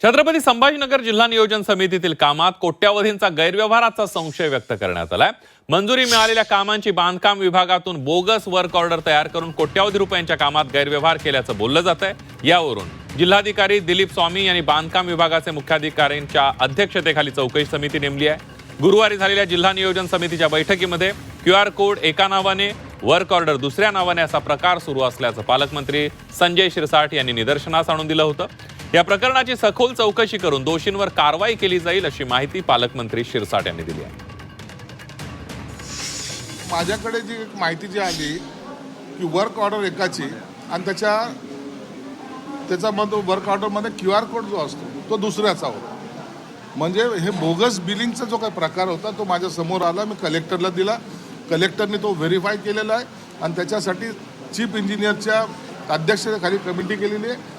छत्रपती संभाजीनगर जिल्हा नियोजन समितीतील कामात कोट्यावधींचा गैरव्यवहाराचा संशय व्यक्त करण्यात आलाय। मंजुरी मिळालेल्या कामांची बांधकाम विभागातून बोगस वर्क ऑर्डर तयार करून कोट्यावधी रुपयांच्या कामात गैरव्यवहार केल्याचं बोललं जात आहे। यावरून जिल्हाधिकारी दिलीप स्वामी यांनी बांधकाम विभागाचे मुख्याधिकाऱ्यांच्या अध्यक्षतेखाली चौकशी समिती नेमली आहे। गुरुवारी झालेल्या जिल्हा नियोजन समितीच्या बैठकीमध्ये QR कोड एका नावाने, वर्क ऑर्डर दुसऱ्या नावाने असा प्रकार सुरू असल्याचं पालकमंत्री संजय शिरसाट यांनी निदर्शनास आणून दिलं होतं। या प्रकरणाची सखोल चौकशी करून दोषींवर कारवाई केली जाईल अशी माहिती पालकमंत्री शिरसाट यांनी दिली आहे। माझ्याकडे जी माहिती जी आली की वर्क ऑर्डर एकाची आणि त्याचा वर्क ऑर्डरमध्ये QR कोड जो असतो तो दुसऱ्याचा होता। म्हणजे हे बोगस बिलिंगचा जो काही प्रकार होता तो माझ्या समोर आला। मी कलेक्टरला दिला, कलेक्टरने तो व्हेरीफाय केलेला आहे आणि त्याच्यासाठी चीफ इंजिनियरच्या अध्यक्षतेखाली कमिटी केलेली आहे।